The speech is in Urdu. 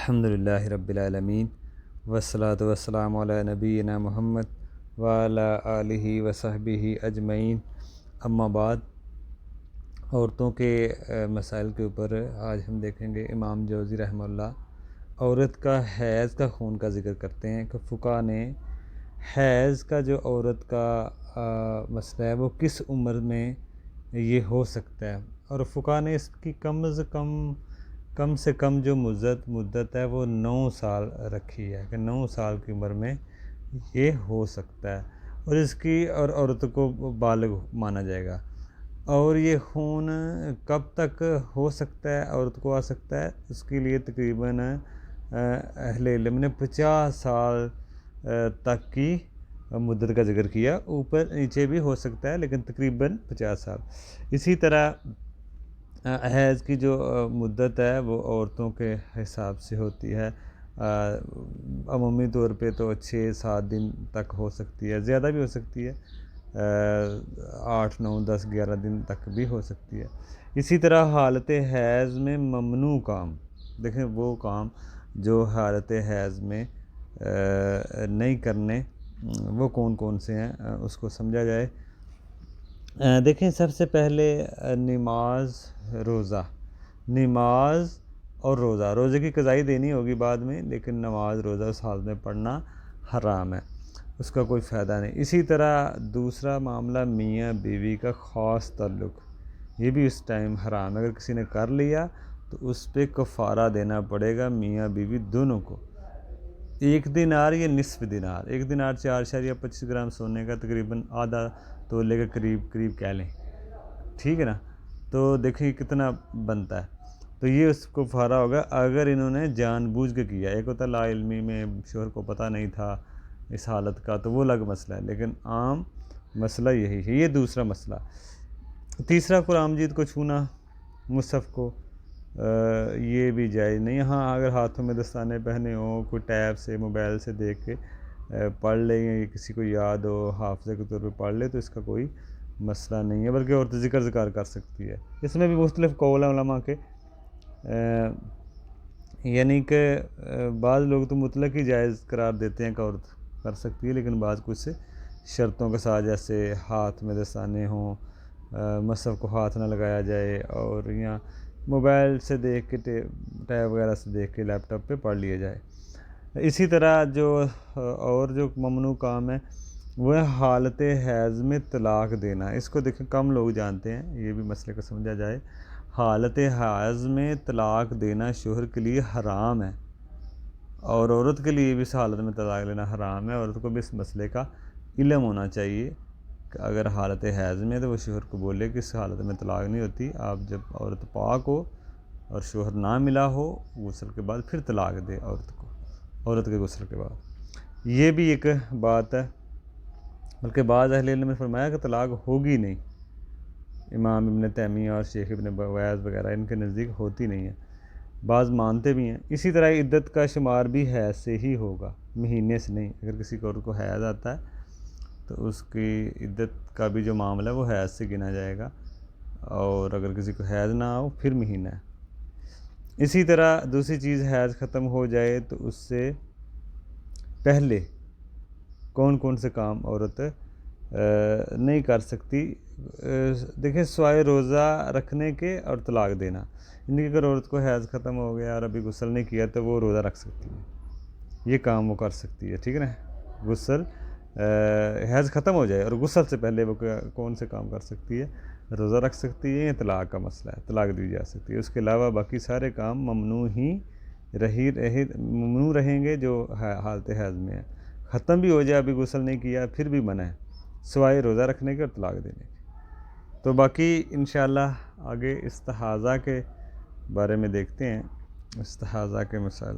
الحمدللہ رب العالمین والصلاة والسلام علی نبینا محمد وعلی آلہ وصحبہ اجمعین، اما بعد۔ عورتوں کے مسائل کے اوپر آج ہم دیکھیں گے امام جوزی رحمہ اللہ عورت کا حیض کا خون کا ذکر کرتے ہیں کہ فقہا نے حیض کا جو عورت کا مسئلہ ہے وہ کس عمر میں یہ ہو سکتا ہے، اور فقہا نے اس کی کم سے کم جو مدت ہے وہ 9 سال رکھی ہے کہ 9 سال کی عمر میں یہ ہو سکتا ہے، اور اس کی اور عورت کو بالغ مانا جائے گا۔ اور یہ خون کب تک ہو سکتا ہے، عورت کو آ سکتا ہے، اس کے لیے تقریباً اہل علم نے 50 سال تک کی مدت کا ذکر کیا، اوپر نیچے بھی ہو سکتا ہے لیکن تقریباً 50 سال۔ اسی طرح حیض کی جو مدت ہے وہ عورتوں کے حساب سے ہوتی ہے، عمومی طور پہ تو 6-7 دن تک ہو سکتی ہے، زیادہ بھی ہو سکتی ہے، 8 9 10 11 دن تک بھی ہو سکتی ہے۔ اسی طرح حالت حیض میں ممنوع کام، دیکھیں وہ کام جو حالت حیض میں نہیں کرنے، وہ کون سے ہیں اس کو سمجھا جائے۔ دیکھیں سب سے پہلے نماز اور روزے کی قضائی دینی ہوگی بعد میں، لیکن نماز روزہ اس حال میں پڑھنا حرام ہے، اس کا کوئی فائدہ نہیں۔ اسی طرح دوسرا معاملہ میاں بیوی کا خاص تعلق، یہ بھی اس ٹائم حرام ہے، اگر کسی نے کر لیا تو اس پہ کفارہ دینا پڑے گا میاں بیوی دونوں کو، 1 دینار یا نصف دینار۔ 1 دینار 4.25 گرام سونے کا تقریباً آدھا تولے کے قریب کہہ لیں، ٹھیک ہے نا، تو دیکھیں کتنا بنتا ہے، تو یہ اس کو کفارہ ہوگا اگر انہوں نے جان بوجھ کے کیا۔ ایک ہوتا لا علمی میں شوہر کو پتہ نہیں تھا اس حالت کا، تو وہ الگ مسئلہ ہے، لیکن عام مسئلہ یہی ہے۔ یہ دوسرا مسئلہ۔ تیسرا قرآن مجید کو چھونا، مصحف کو، یہ بھی جائز نہیں۔ ہاں اگر ہاتھوں میں دستانے پہنے ہوں، کوئی ٹیب سے موبائل سے دیکھ کے پڑھ لیں، یا کسی کو یاد ہو حافظہ کے طور پہ پڑھ لے تو اس کا کوئی مسئلہ نہیں ہے، بلکہ عورت ذکر کر سکتی ہے۔ اس میں بھی مختلف قول ہیں علماء کے، یعنی کہ بعض لوگ تو مطلق ہی جائز قرار دیتے ہیں کہ عورت کر سکتی ہے، لیکن بعض کچھ شرطوں کے ساتھ، جیسے ہاتھ میں دستانے ہوں، مصحف کو ہاتھ نہ لگایا جائے، اور یا موبائل سے دیکھ کے ٹیب وغیرہ سے دیکھ کے لیپ ٹاپ پہ پڑھ لیا جائے۔ اسی طرح جو ممنوع کام ہے وہ ہے حالت حیض میں طلاق دینا۔ اس کو دیکھیں کم لوگ جانتے ہیں، یہ بھی مسئلے کو سمجھا جائے۔ حالت حیض میں طلاق دینا شوہر کے لیے حرام ہے، اور عورت کے لیے بھی اس حالت میں طلاق لینا حرام ہے۔ عورت کو بھی اس مسئلے کا علم ہونا چاہیے کہ اگر حالت حیض میں تو وہ شوہر کو بولے کہ اس حالت میں طلاق نہیں ہوتی، آپ جب عورت پاک ہو اور شوہر نہ ملا ہو غسل کے بعد پھر طلاق دے عورت کے غسل کے بعد۔ یہ بھی ایک بات ہے، بلکہ بعض اہل علم نے فرمایا کہ طلاق ہوگی نہیں، امام ابن تیمیہ اور شیخ ابن باز وغیرہ ان کے نزدیک ہوتی نہیں ہے، بعض مانتے بھی ہیں۔ اسی طرح عدت کا شمار بھی حیض سے ہی ہوگا، مہینے سے نہیں۔ اگر کسی عورت کو حیض آتا ہے تو اس کی عدت کا بھی جو معاملہ ہے وہ حیض سے گنا جائے گا، اور اگر کسی کو حیض نہ ہو پھر مہینہ ہے۔ اسی طرح دوسری چیز، حیض ختم ہو جائے تو اس سے پہلے کون سے کام عورت نہیں کر سکتی۔ دیکھیں سوائے روزہ رکھنے کے اور طلاق دینا، یعنی کہ اگر عورت کو حیض ختم ہو گیا اور ابھی غسل نہیں کیا تو وہ روزہ رکھ سکتی ہے، یہ کام وہ کر سکتی ہے، ٹھیک ہے نا۔ غسل حیض ختم ہو جائے اور غسل سے پہلے وہ کون سے کام کر سکتی ہے، روزہ رکھ سکتی ہے، یا طلاق کا مسئلہ ہے، طلاق دی جا سکتی ہے۔ اس کے علاوہ باقی سارے کام ممنوع رہیں گے جو حالت حیض میں ہے۔ ختم بھی ہو جائے ابھی غسل نہیں کیا پھر بھی منع ہے، سوائے روزہ رکھنے کے اور طلاق دینے کے۔ تو باقی انشاءاللہ آگے استحاضہ کے بارے میں دیکھتے ہیں، استحاضہ کے مسائل۔